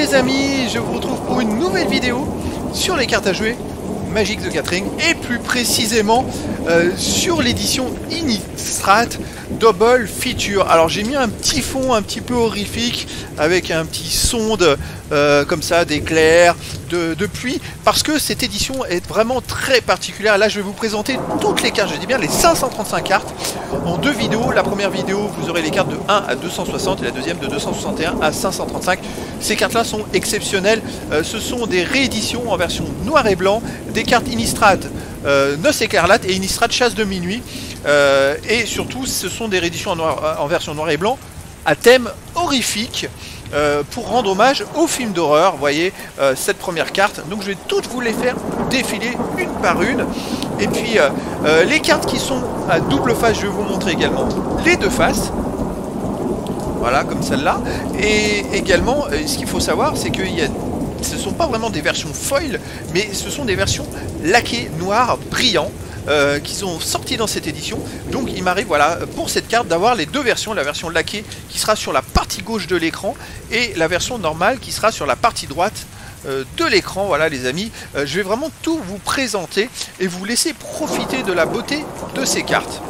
les amis, je vous retrouve pour une nouvelle vidéo sur les cartes à jouer Magic the Gathering et plus précisément sur l'édition Innistrad Double Feature. Alors j'ai mis un petit fond un petit peu horrifique avec un petit son comme ça d'éclairs, de pluie, parce que cette édition est vraiment très particulière. Là je vais vous présenter toutes les cartes, je dis bien les 535 cartes en deux vidéos. La première vidéo vous aurez les cartes de 1 à 260 et la deuxième de 261 à 535. Ces cartes là sont exceptionnelles, ce sont des rééditions en version noir et blanc des cartes Innistrad Noce écarlate et Innistrad chasse de minuit, et surtout ce sont des rééditions en version noir et blanc à thème horrifique, pour rendre hommage au film d'horreur. Vous voyez cette première carte, donc je vais toutes vous les faire défiler une par une. Et puis les cartes qui sont à double face, je vais vous montrer également les deux faces. Voilà, comme celle-là. Et également, ce qu'il faut savoir, c'est que ce ne sont pas vraiment des versions foil, mais ce sont des versions laquées, noires, brillants, qui sont sortis dans cette édition. Donc il m'arrive, voilà, pour cette carte d'avoir les deux versions, la version laquée qui sera sur la partie gauche de l'écran et la version normale qui sera sur la partie droite de l'écran. Voilà les amis, je vais vraiment tout vous présenter et vous laisser profiter de la beauté de ces cartes.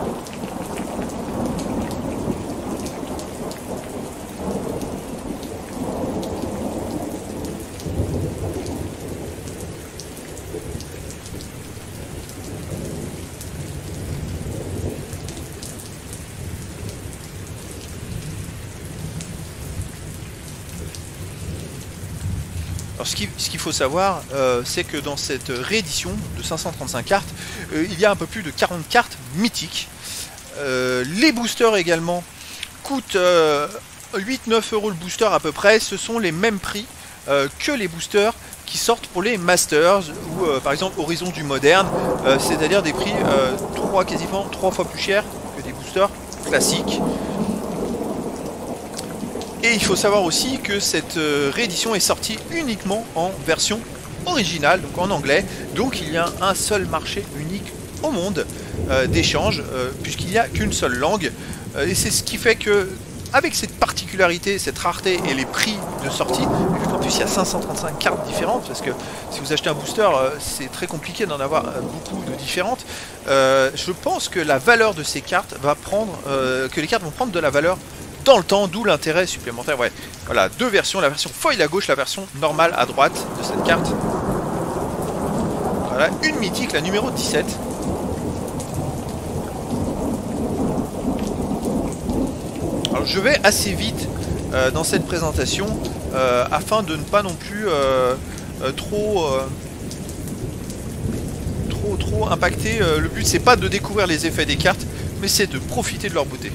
Alors ce qu'il faut savoir, c'est que dans cette réédition de 535 cartes, il y a un peu plus de 40 cartes mythiques. Les boosters également coûtent 8-9 € le booster à peu près. Ce sont les mêmes prix que les boosters qui sortent pour les Masters ou par exemple Horizon du Moderne, c'est-à-dire des prix quasiment 3 fois plus chers que des boosters classiques. Et il faut savoir aussi que cette réédition est sortie uniquement en version originale, donc en anglais. Donc il y a un seul marché unique au monde d'échange, puisqu'il n'y a qu'une seule langue. Et c'est ce qui fait que, avec cette particularité, cette rareté et les prix de sortie, et vu qu'en plus il y a 535 cartes différentes, parce que si vous achetez un booster, c'est très compliqué d'en avoir beaucoup de différentes, je pense que la valeur de ces cartes va prendre, que les cartes vont prendre de la valeur dans le temps, d'où l'intérêt supplémentaire. Ouais, voilà, deux versions, la version foil à gauche, la version normale à droite de cette carte. Voilà, une mythique, la numéro 17. Alors je vais assez vite dans cette présentation, afin de ne pas non plus trop impacter. Le but c'est pas de découvrir les effets des cartes, mais c'est de profiter de leur beauté.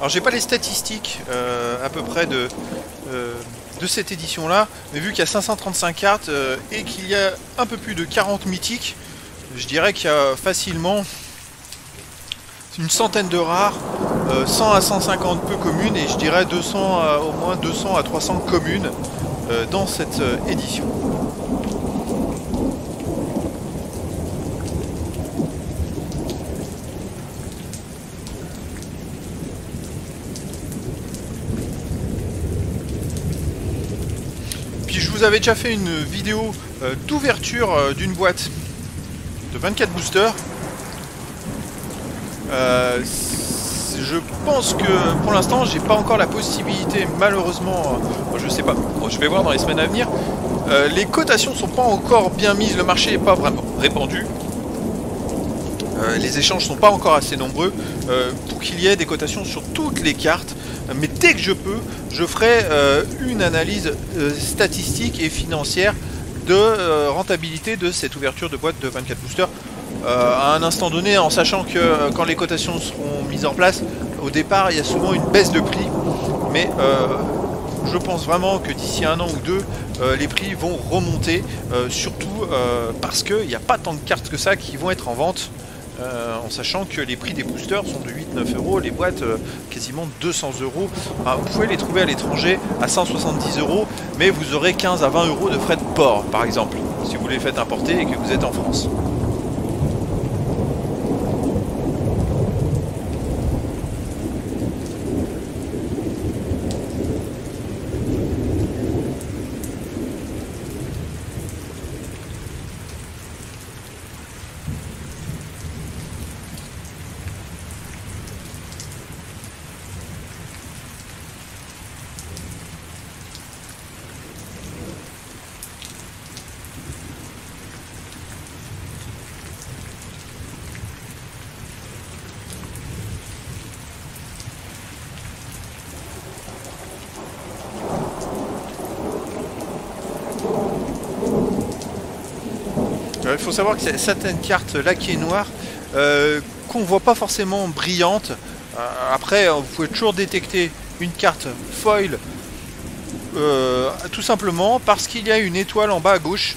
Alors j'ai pas les statistiques à peu près de cette édition là, mais vu qu'il y a 535 cartes et qu'il y a un peu plus de 40 mythiques, je dirais qu'il y a facilement une centaine de rares, 100 à 150 peu communes et je dirais 200 au moins 200 à 300 communes dans cette édition. Je vous avais déjà fait une vidéo d'ouverture d'une boîte de 24 boosters. Je pense que pour l'instant j'ai pas encore la possibilité, malheureusement, je sais pas, je vais voir dans les semaines à venir. Les cotations sont pas encore bien mises, le marché n'est pas vraiment répandu. Les échanges sont pas encore assez nombreux pour qu'il y ait des cotations sur toutes les cartes. Mais dès que je peux, je ferai une analyse statistique et financière de rentabilité de cette ouverture de boîte de 24 boosters à un instant donné, en sachant que quand les cotations seront mises en place, au départ il y a souvent une baisse de prix, mais je pense vraiment que d'ici un an ou deux, les prix vont remonter, surtout parce qu'il n'y a pas tant de cartes que ça qui vont être en vente. En sachant que les prix des boosters sont de 8-9 euros, les boîtes quasiment 200 euros. Vous pouvez les trouver à l'étranger à 170 euros, mais vous aurez 15 à 20 euros de frais de port, par exemple, si vous les faites importer et que vous êtes en France. Il faut savoir que certaines cartes laquées noires qu'on voit pas forcément brillantes. Après, vous pouvez toujours détecter une carte foil tout simplement parce qu'il y a une étoile en bas à gauche,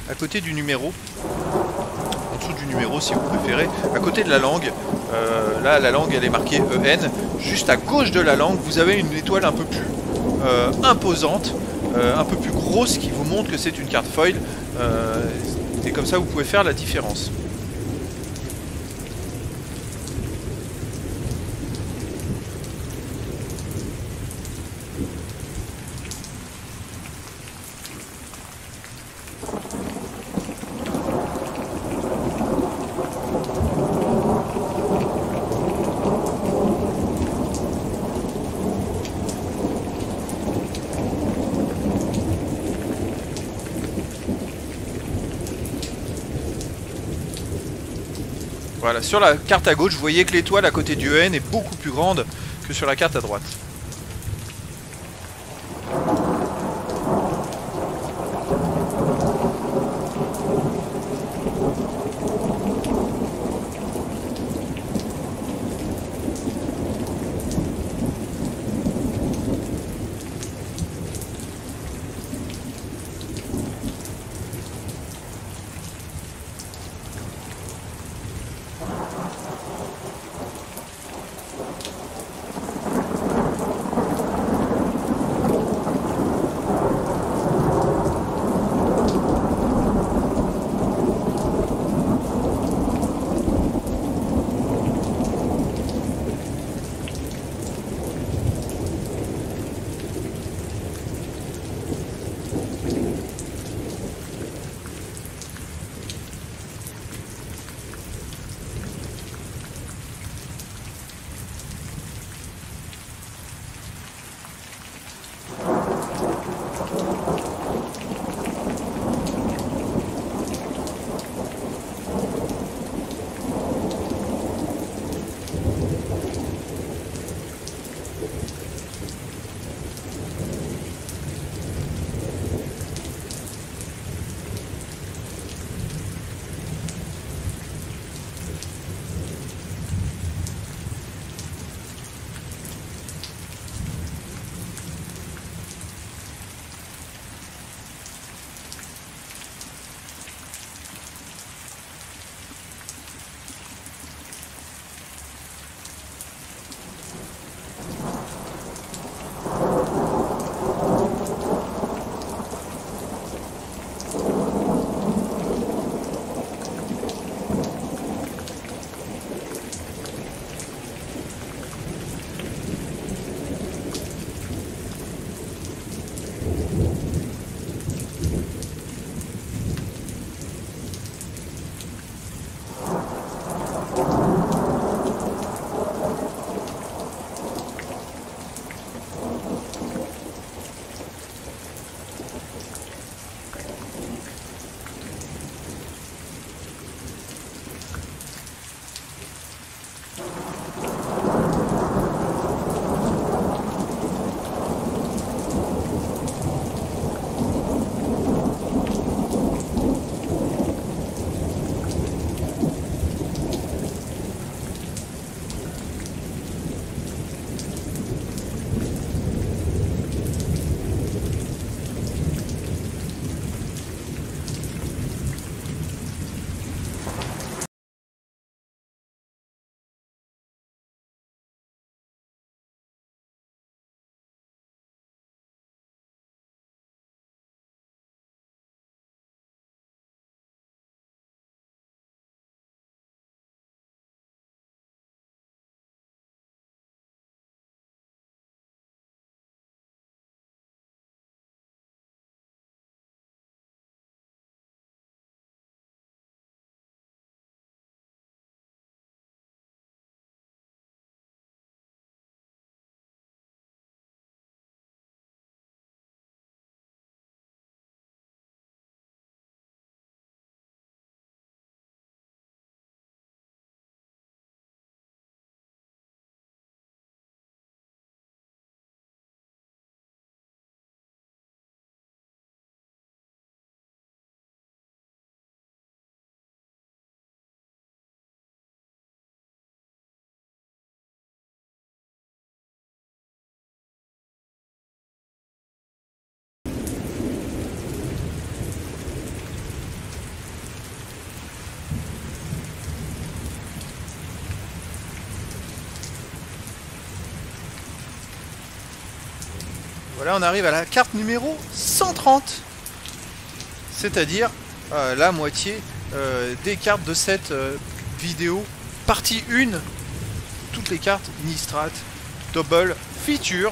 à côté du numéro, en dessous du numéro si vous préférez, à côté de la langue. Là, la langue, elle est marquée EN. Juste à gauche de la langue, vous avez une étoile un peu plus imposante, un peu plus grosse, qui vous montre que c'est une carte foil. Et comme ça, vous pouvez faire la différence. Voilà, sur la carte à gauche, vous voyez que l'étoile à côté du EN est beaucoup plus grande que sur la carte à droite. Voilà, on arrive à la carte numéro 130. C'est-à-dire la moitié des cartes de cette vidéo. Partie 1. Toutes les cartes Innistrad Double Feature.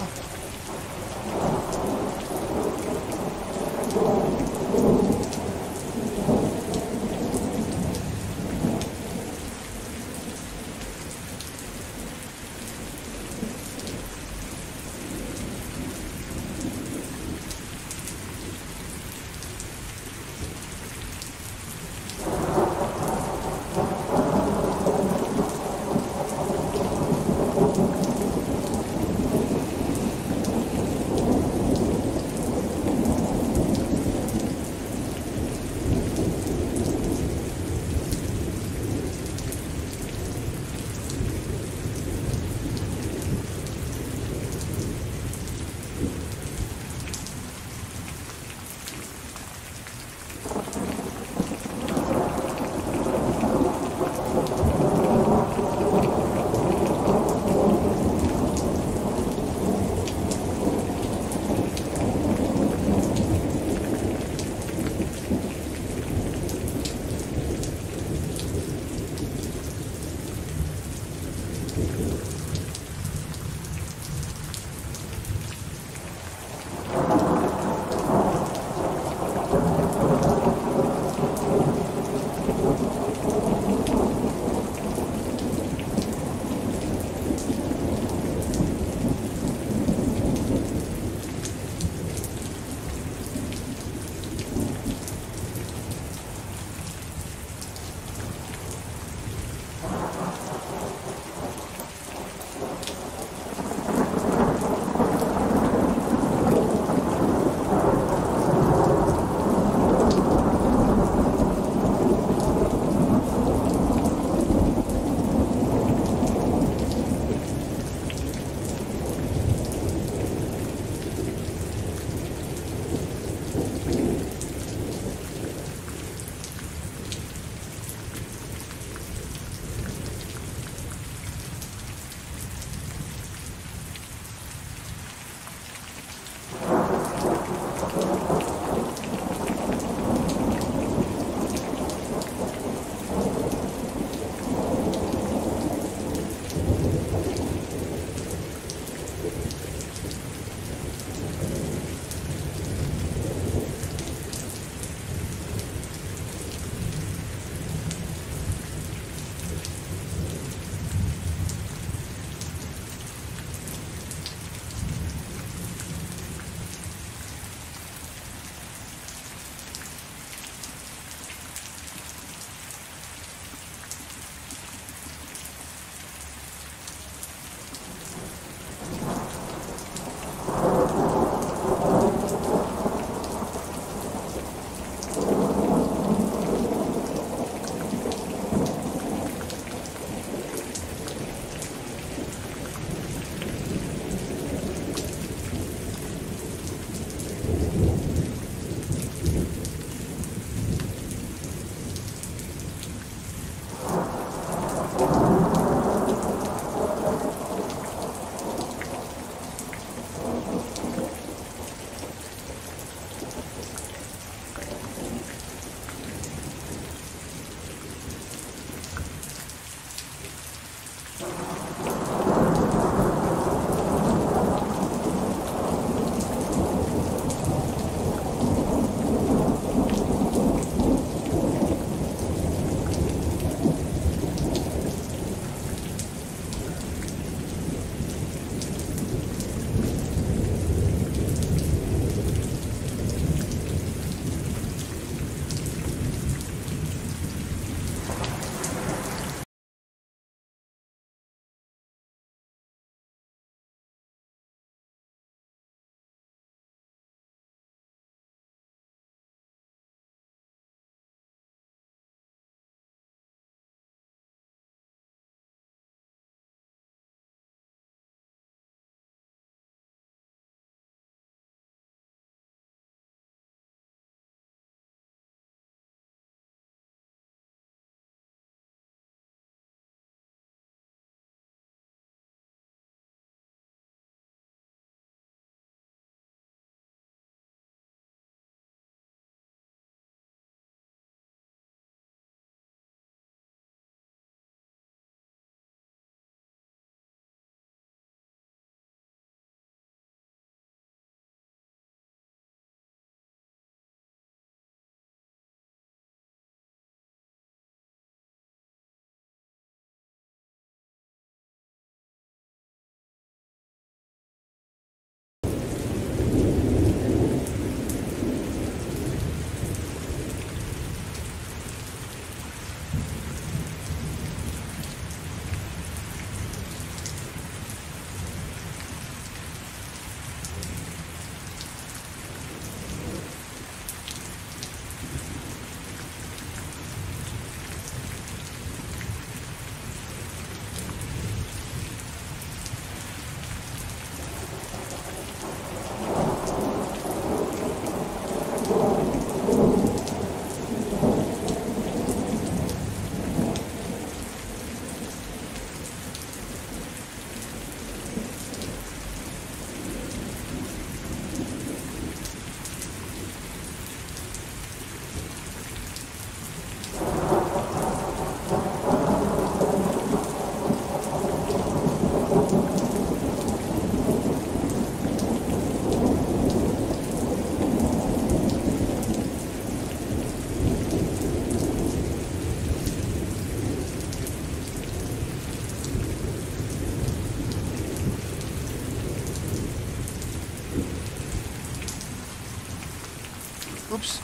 Oups.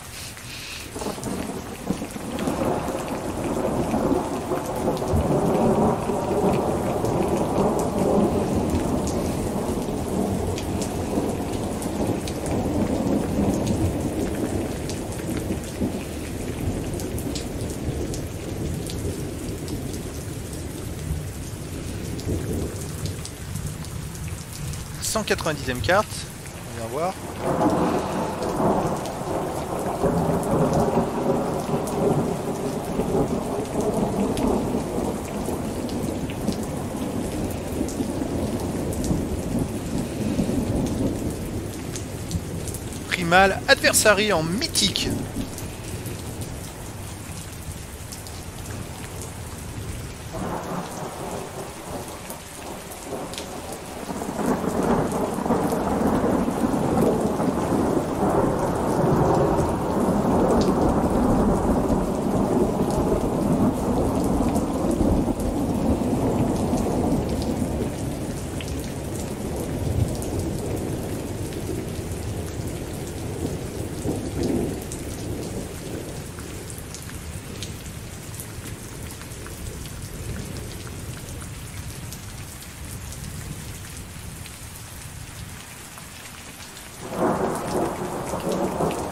« 190e carte, on vient voir. Primal Adversary en mythique.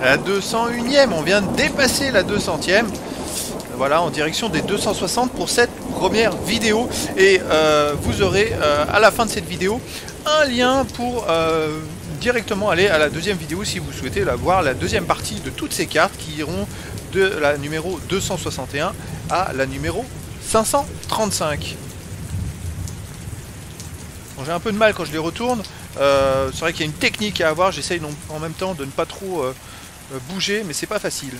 La 201e, on vient de dépasser la 200e. Voilà, en direction des 260 pour cette première vidéo. Et vous aurez à la fin de cette vidéo un lien pour directement aller à la deuxième vidéo si vous souhaitez la voir, la deuxième partie de toutes ces cartes qui iront de la numéro 261 à la numéro 535. Bon, j'ai un peu de mal quand je les retourne. C'est vrai qu'il y a une technique à avoir, j'essaye en même temps de ne pas trop bouger, mais c'est pas facile.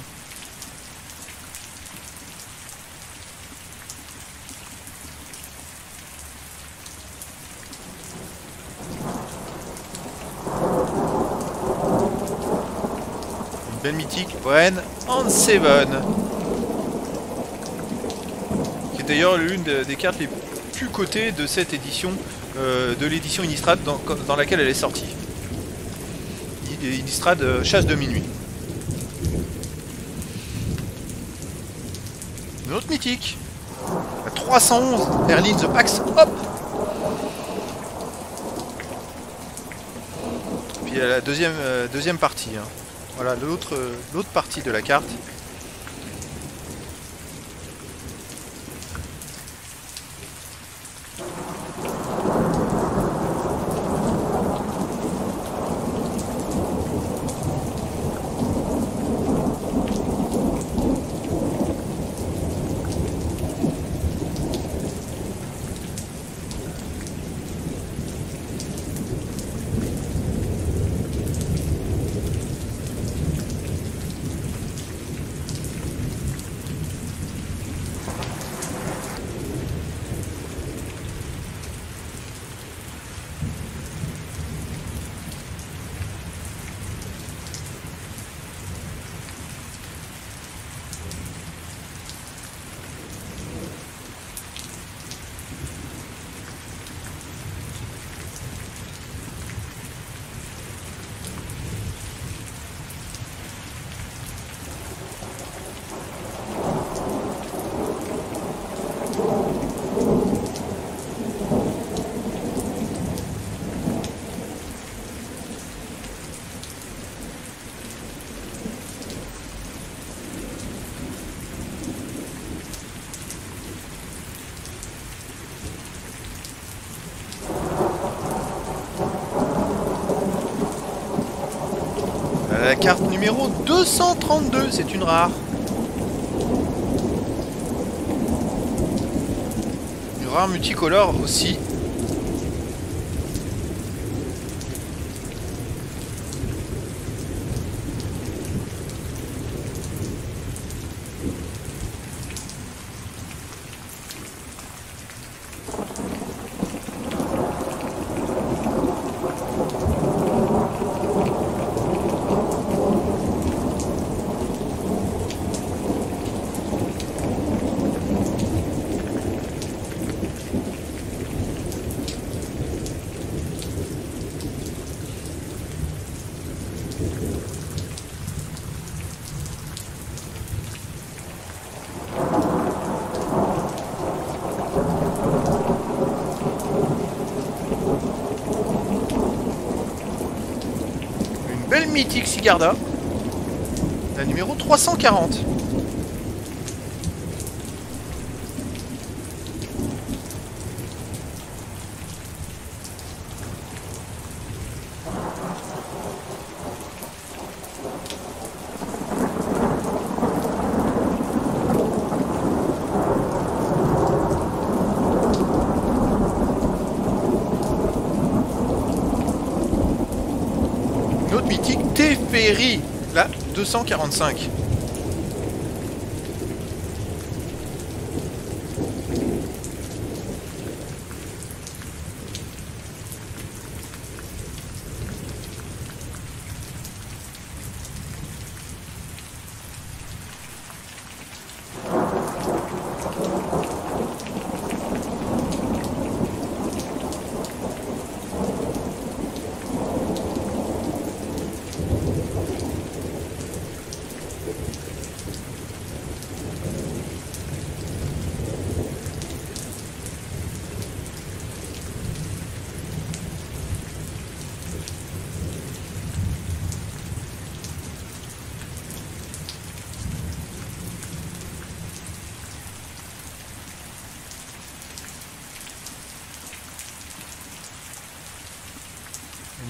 Une belle mythique, Bren and Seven, qui est d'ailleurs l'une des cartes les plus cotées de cette édition, de l'édition Innistrad dans laquelle elle est sortie. Innistrad Chasse de minuit. Une autre mythique, la 311 Merlin the Pax, hop. Puis il y a la deuxième partie, hein. Voilà l'autre partie de la carte. La carte numéro 232, c'est une rare. Une rare multicolore aussi. mythique Sigarda, la numéro 340. Notre mythique Teferi, la 245.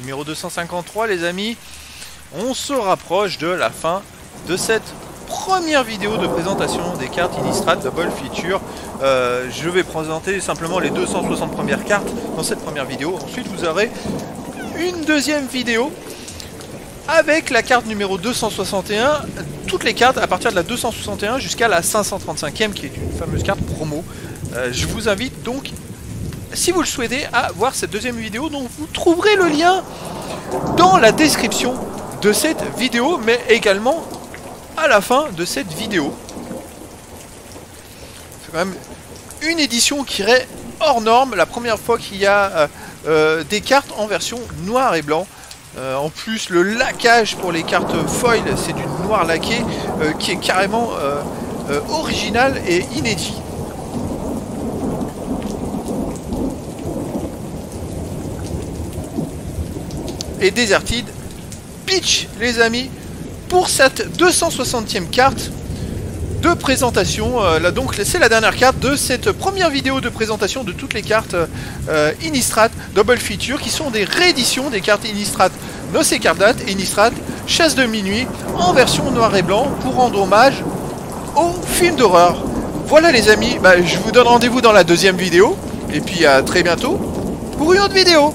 Numéro 253 les amis, on se rapproche de la fin de cette première vidéo de présentation des cartes Innistrad Double Feature. Je vais présenter simplement les 260 premières cartes dans cette première vidéo. Ensuite vous aurez une deuxième vidéo avec la carte numéro 261, toutes les cartes à partir de la 261 jusqu'à la 535e qui est une fameuse carte promo. Je vous invite donc, si vous le souhaitez, à voir cette deuxième vidéo dont vous trouverez le lien dans la description de cette vidéo, mais également à la fin de cette vidéo. C'est quand même une édition qui est hors norme, la première fois qu'il y a des cartes en version noir et blanc. En plus, le laquage pour les cartes foil, c'est du noir laqué qui est carrément original et inédit. Et Deserted pitch les amis pour cette 260e carte de présentation. Là donc c'est la dernière carte de cette première vidéo de présentation de toutes les cartes Innistrad Double Feature qui sont des rééditions des cartes Innistrad Noces Écarlates et Innistrad Chasse de Minuit en version noir et blanc pour rendre hommage au film d'horreur. Voilà les amis, je vous donne rendez-vous dans la deuxième vidéo et puis à très bientôt pour une autre vidéo.